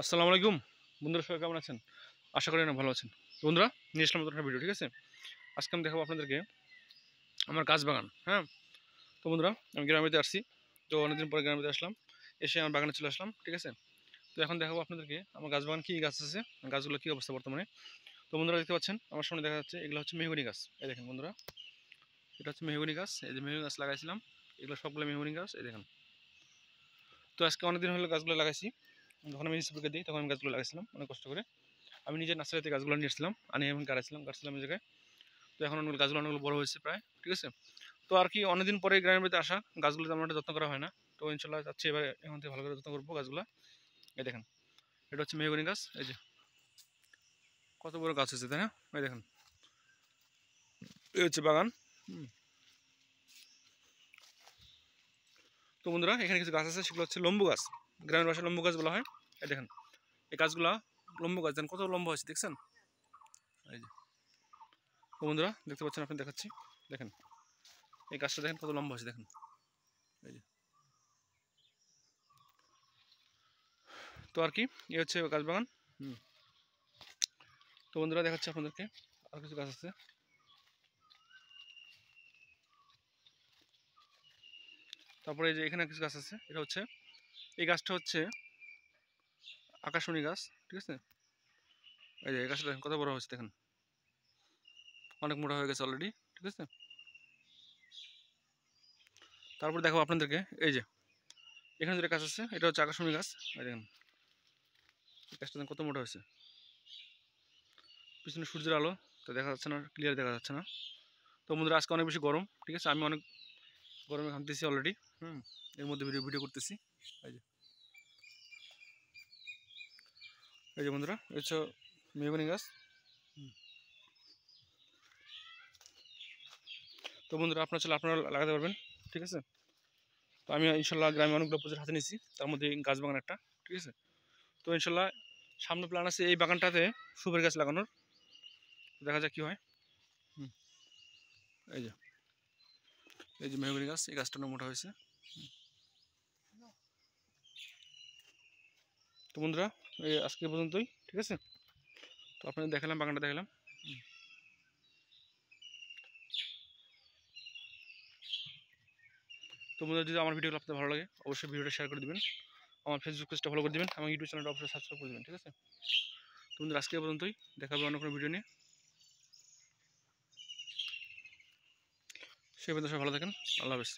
আসসালামু আলাইকুম বন্ধুরা, সবাই কেমন আছেন? আশা করি না ভালো আছেন। তো বন্ধুরা, নিয়ে আসলাম নতুন একটা ভিডিও। ঠিক আছে, আজকে আমি দেখাবো আপনাদেরকে আমার গাছ বাগান। হ্যাঁ, তো বন্ধুরা, আমি গ্রামেতে আসছি। তো অনেকদিন পরে গ্রামেতে আসলাম, এসে আমার বাগানে চলে আসলাম। ঠিক আছে, তো এখন দেখাবো আপনাদেরকে আমার গাছ বাগান কী গাছ আছে, গাছগুলো কী অবস্থা বর্তমানে। তো বন্ধুরা, দেখতে পাচ্ছেন আমার সামনে দেখা যাচ্ছে এগুলো হচ্ছে মেহগনি গাছ। এই দেখেন বন্ধুরা, এটা হচ্ছে মেহগনি গাছ। এই যে মেহগনি গাছ লাগাইছিলাম, এগুলো সবগুলো মেহগনি গাছ। এই দেখেন, তো আজকে অনেকদিন হলো গাছগুলো লাগাইছি। যখন আমি স্প্রে দিই তখন আমি গাছগুলো লাগাইছিলাম অনেক কষ্ট করে। আমি নিজের নার্সারিতে গাছগুলো নিয়ে এসেছিলাম, আনি আমি গাছছিলাম এই জায়গায়। তো এখন গাছগুলো অনেকগুলো বড় হয়েছে প্রায়। ঠিক আছে, তো আর কি অনেকদিন পরে গ্রামের বাড়িতে আসা, গাছগুলো তেমন একটা যত্ন করা হয় না। তো ইনশাল্লাহ যাচ্ছি এবার এখন থেকে ভালো করে যত্ন করবো গাছগুলো। এই দেখেন, এটা হচ্ছে মেহগনি গাছ। এই যে কত বড় গাছ হয়েছে, তাই না? এই দেখেন, এই হচ্ছে বাগান। তো বন্ধুরা, এখানে কিছু গাছ আছে, সেগুলো হচ্ছে লম্বু গাছ। গ্রামের ভাষায় লম্বু গাছ বলা হয়। এই দেখেন, এই গাছগুলা লম্বু গাছ। দেখেন কত লম্বা হয়েছে, দেখছেন? এই যে, তো বন্ধুরা দেখতে পাচ্ছেন, আপনি দেখাচ্ছি। দেখেন এই গাছটা, দেখেন কত লম্বা হয়েছে, দেখেন। এই যে, তো আর কি, এই হচ্ছে গাছ বাগান। তো বন্ধুরা, দেখাচ্ছি আপনাদেরকে আর কিছু গাছ আছে। তারপরে এই যে এখানে কিছু গাছ আছে, এটা হচ্ছে, এই গাছটা হচ্ছে আকাশমণি গাছ। ঠিক আছে, এই যে এই গাছটা দেখেন কত বড় হয়েছে, দেখেন অনেক মোটা হয়ে গেছে অলরেডি। ঠিক আছে, তারপর দেখো আপনাদেরকে, এই যে এখানে যেটা গাছ আছে, এটা হচ্ছে আকাশমণি গাছ। এই দেখেন এই গাছটা দেখেন কত মোটা হয়েছে। পিছনে সূর্যের আলো, তো দেখা যাচ্ছে না, ক্লিয়ার দেখা যাচ্ছে না। তো বন্ধুরা, আজকে অনেক বেশি গরম। ঠিক আছে, আমি অনেক গরমে ঘামতেছি অলরেডি। এর মধ্যে ভিডিও ভিডিও করতেছি। এই যে, এই যে বন্ধুরা, এই হচ্ছে মেহগনি গাছ। তো বন্ধুরা, আপনারা লাগাতে পারবেন। ঠিক আছে, তো আমি ইনশাল্লাহ গ্রামে অনেকগুলো প্রজেক্ট হাতে নিয়েছি, তার মধ্যে গাছ বাগান একটা। ঠিক আছে, তো ইনশাল্লাহ সামনে প্ল্যান আছে এই বাগানটাতে সুপারি গাছ লাগানোর। দেখা যাক কি হয়। এই যে, এই যে মেহগনি গাছ, এই গাছটা অনেক মোটা হয়েছে। তো বন্ধুরা, এই আজকে পর্যন্তই। ঠিক আছে, তো আপনাদের দেখালাম, বাগানটা দেখালাম। তো বন্ধুরা, যদি আমার ভিডিওগুলো আপনাদের ভালো লাগে, অবশ্যই ভিডিওটা শেয়ার করে দেবেন, আমার ফেসবুক পেজটা ফলো করে দেবেন, আমার ইউটিউব চ্যানেলটা অবশ্যই সাবস্ক্রাইব করে দেবেন। ঠিক আছে, তো বন্ধুরা, আজকে পর্যন্তই। দেখা হবে অন্য কোনো ভিডিও নিয়ে। সেই পর্যন্ত সবাই ভালো থাকেন। আল্লাহ হাফেজ।